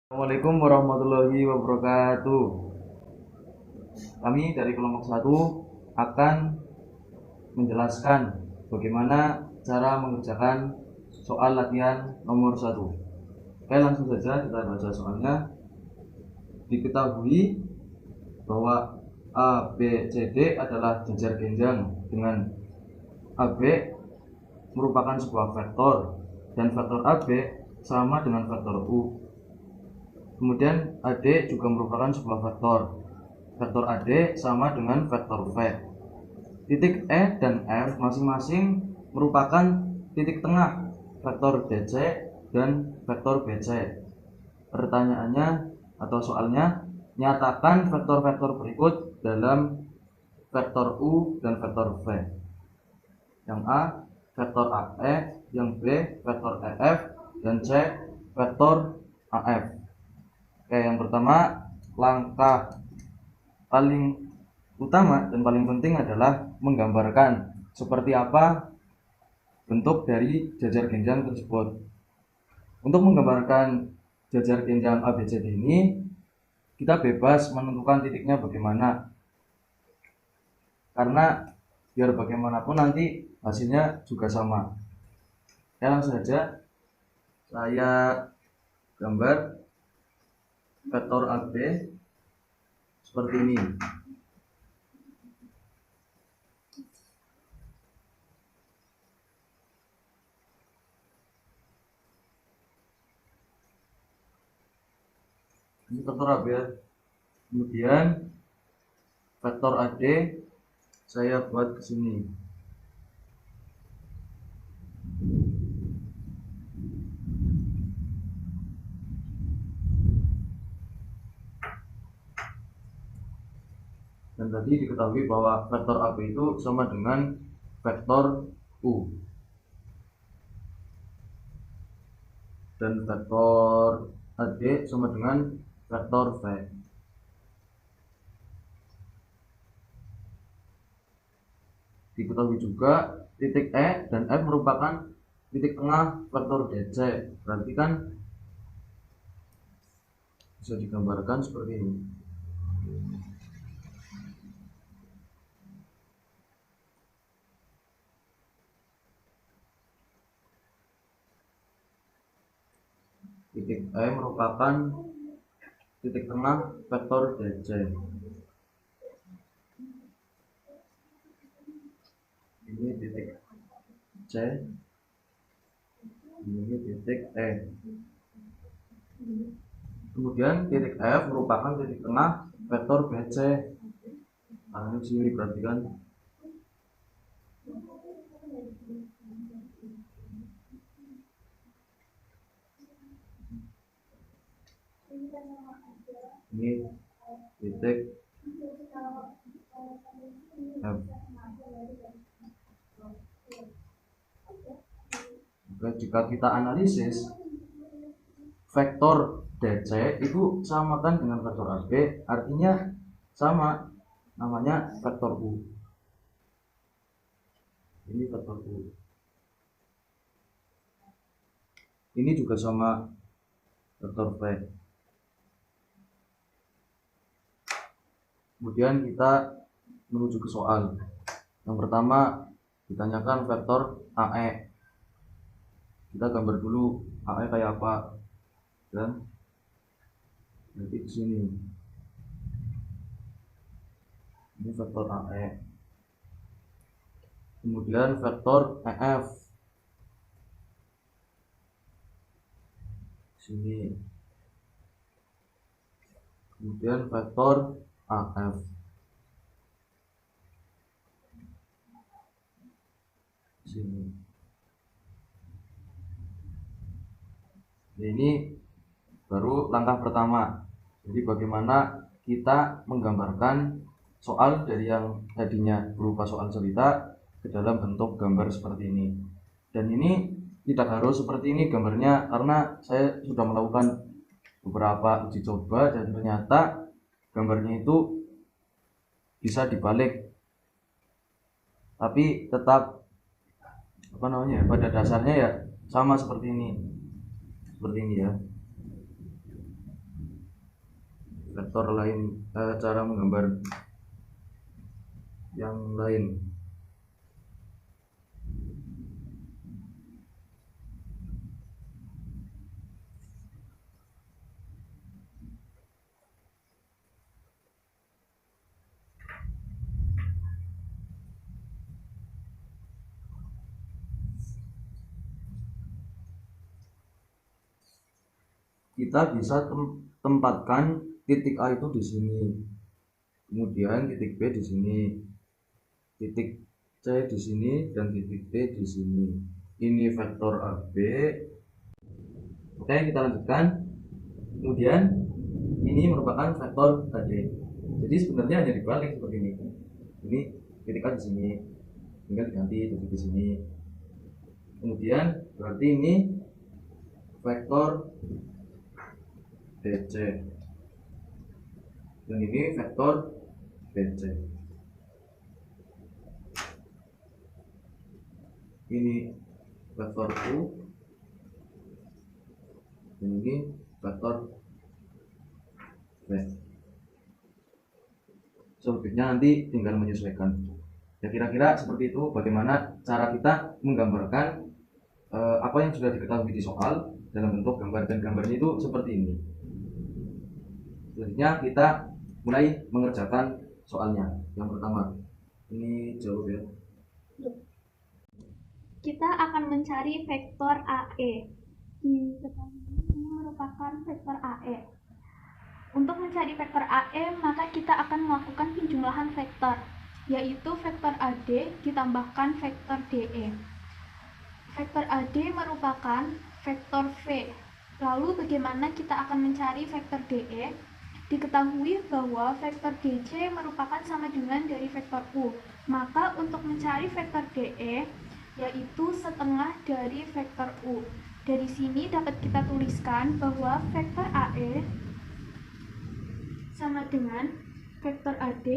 Assalamualaikum warahmatullahi wabarakatuh. Kami dari kelompok 1 akan menjelaskan bagaimana cara mengerjakan soal latihan nomor 1. Oke, langsung saja kita baca soalnya. Diketahui bahwa A, B, C, D adalah jajar genjang dengan AB merupakan sebuah vektor dan vektor AB sama dengan vektor U. Kemudian AD juga merupakan sebuah vektor. Vektor AD sama dengan vektor V. Titik E dan F masing-masing merupakan titik tengah vektor DC dan vektor BC. Pertanyaannya atau soalnya, nyatakan vektor-vektor berikut dalam vektor U dan vektor V. Yang A, vektor AE, yang B, vektor EF, dan C, vektor AF. Oke, yang pertama, langkah paling utama dan paling penting adalah menggambarkan seperti apa bentuk dari jajar genjang tersebut. Untuk menggambarkan jajar genjang ABCD ini, kita bebas menentukan titiknya bagaimana, karena biar bagaimanapun nanti hasilnya juga sama. Ya, langsung saja saya gambar vektor AB seperti ini. Ini vektor AB. Kemudian vektor AD saya buat ke sini. Dan tadi diketahui bahwa vektor AB itu sama dengan vektor U. Dan vektor AD sama dengan vektor V. Diketahui juga titik E dan F merupakan titik tengah vektor DC. Berarti kan bisa digambarkan seperti ini. Titik E merupakan titik tengah vektor DC. Ini titik C, ini titik E. Kemudian titik F merupakan titik tengah vektor BC. Nah, ini sini diperhatikan. Ini titik F. Oke, jika kita analisis vektor DC itu samakan dengan vektor AB, artinya sama, namanya vektor U. Ini vektor U. Ini juga sama vektor V. Kemudian kita menuju ke soal. Yang pertama ditanyakan vektor AE. Kita gambar dulu AE kayak apa. Dan nanti di sini. Ini vektor AE. Kemudian vektor EF. Sini. Kemudian vektor AF. Sini. Ini baru langkah pertama. Jadi bagaimana kita menggambarkan soal dari yang tadinya berupa soal cerita ke dalam bentuk gambar seperti ini. Dan ini tidak harus seperti ini gambarnya, karena saya sudah melakukan beberapa uji coba dan ternyata gambarnya itu bisa dibalik, tapi tetap pada dasarnya ya sama seperti ini ya. vektor lain, cara menggambar yang lain. Kita bisa tempatkan titik A itu di sini, kemudian titik B di sini, titik C di sini, dan titik D di sini. Ini vektor AB. Oke, kita lanjutkan. Kemudian ini merupakan vektor AD. Jadi sebenarnya hanya dibalik seperti ini. Ini titik A di sini, tinggal diganti titik di sini. Kemudian berarti ini vektor DC, dan ini vektor BC. Ini vektor U, dan ini vektor V. Selebihnya nanti tinggal menyesuaikan. Ya, kira-kira seperti itu bagaimana cara kita menggambarkan apa yang sudah diketahui di soal dalam bentuk gambar, dan gambarnya itu seperti ini. Selanjutnya kita mulai mengerjakan soalnya. Yang pertama, ini jawab ya. Kita akan mencari vektor AE. Ini merupakan vektor AE. Untuk mencari vektor AE, maka kita akan melakukan penjumlahan vektor, yaitu vektor AD ditambahkan vektor DE. Vektor AD merupakan vektor V. Lalu bagaimana kita akan mencari vektor DE? Diketahui bahwa vektor DC merupakan sama dengan dari vektor U. Maka untuk mencari vektor DE, yaitu setengah dari vektor U. Dari sini dapat kita tuliskan bahwa vektor AE sama dengan vektor AD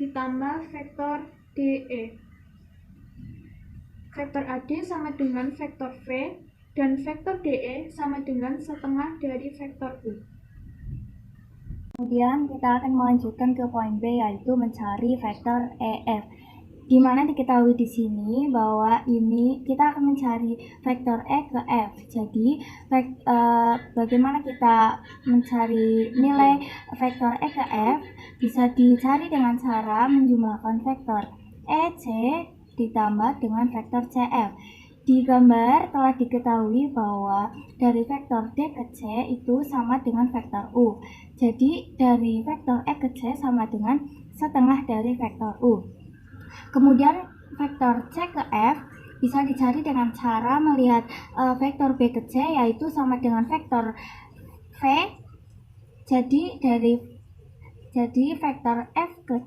ditambah vektor DE. Vektor AD sama dengan vektor V, dan vektor DE sama dengan setengah dari vektor U. Kemudian kita akan melanjutkan ke poin B, yaitu mencari vektor EF. Di mana diketahui di sini bahwa ini kita akan mencari vektor E ke F. Jadi bagaimana kita mencari nilai vektor E ke F bisa dicari dengan cara menjumlahkan vektor EC ditambah dengan vektor CF. Di gambar telah diketahui bahwa dari vektor D ke C itu sama dengan vektor U. Jadi dari vektor E ke C sama dengan setengah dari vektor U. Kemudian vektor C ke F bisa dicari dengan cara melihat vektor B ke C, yaitu sama dengan vektor V. Jadi vektor F ke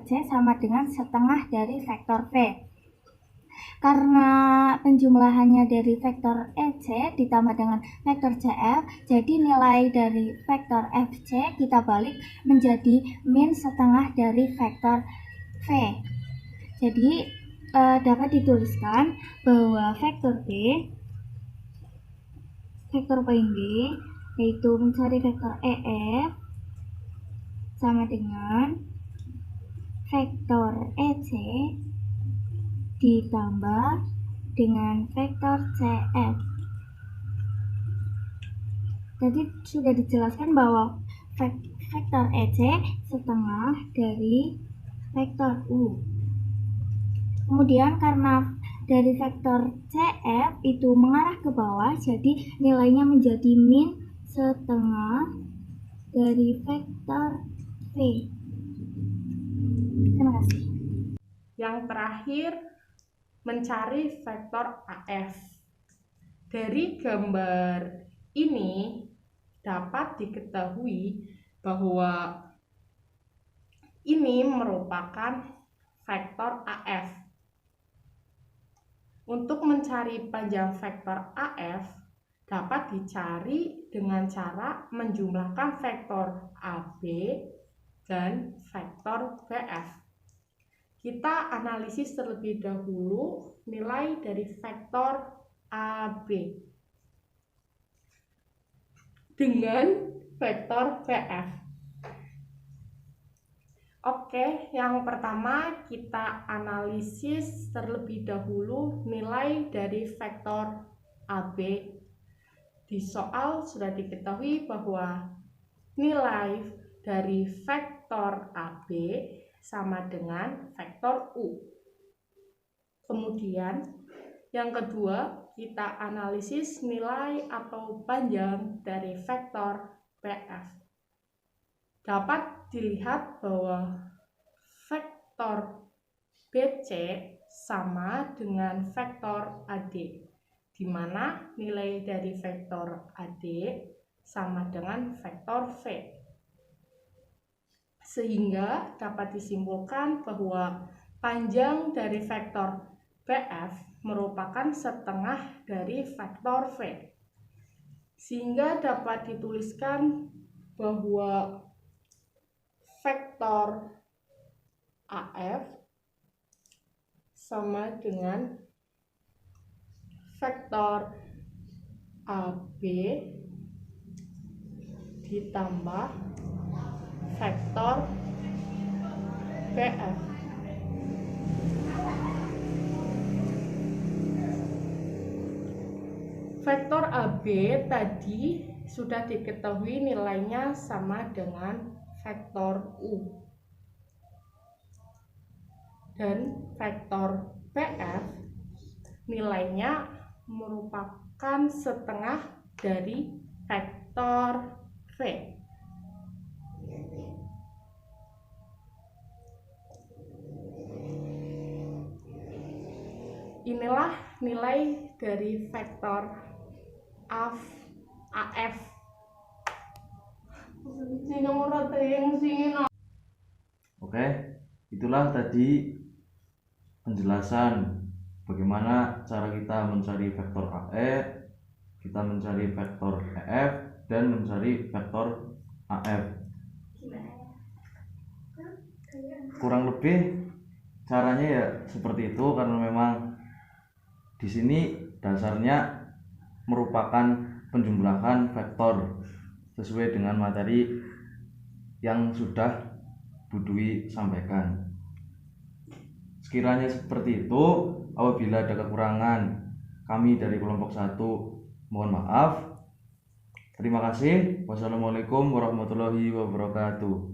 C sama dengan setengah dari vektor V. Karena penjumlahannya dari vektor EC ditambah dengan vektor CF, jadi nilai dari vektor FC kita balik menjadi min setengah dari vektor V. Jadi dapat dituliskan bahwa vektor poin B yaitu mencari vektor EF sama dengan vektor EC ditambah dengan vektor CF. Jadi sudah dijelaskan bahwa vektor EC setengah dari vektor U. Kemudian karena dari vektor CF itu mengarah ke bawah, jadi nilainya menjadi min setengah dari vektor V. Terima kasih. Yang terakhir, mencari vektor AF. Dari gambar ini dapat diketahui bahwa ini merupakan vektor AF. Untuk mencari panjang vektor AF dapat dicari dengan cara menjumlahkan vektor AB dan vektor BF. Kita analisis terlebih dahulu nilai dari vektor AB. Dengan vektor VF. Oke, yang pertama kita analisis terlebih dahulu nilai dari vektor AB. Di soal sudah diketahui bahwa nilai dari vektor AB sama dengan vektor U. Kemudian yang kedua, kita analisis nilai atau panjang dari vektor PF. Dapat dilihat bahwa vektor BC sama dengan vektor AD, di mana nilai dari vektor AD sama dengan vektor V. Sehingga dapat disimpulkan bahwa panjang dari vektor PF merupakan setengah dari vektor V. Sehingga dapat dituliskan bahwa vektor AF sama dengan vektor AB ditambah vektor BF. Vektor AB tadi sudah diketahui nilainya sama dengan vektor U. Dan vektor PF nilainya merupakan setengah dari vektor V. Inilah nilai dari vektor AF. Oke, itulah tadi penjelasan bagaimana cara kita mencari vektor AE, kita mencari vektor EF, dan mencari vektor AF. Kurang lebih caranya ya seperti itu, karena memang di sini dasarnya merupakan penjumlahan vektor sesuai dengan materi yang sudah Bu Dwi sampaikan. Sekiranya seperti itu, apabila ada kekurangan, kami dari kelompok 1 mohon maaf. Terima kasih. Wassalamualaikum warahmatullahi wabarakatuh.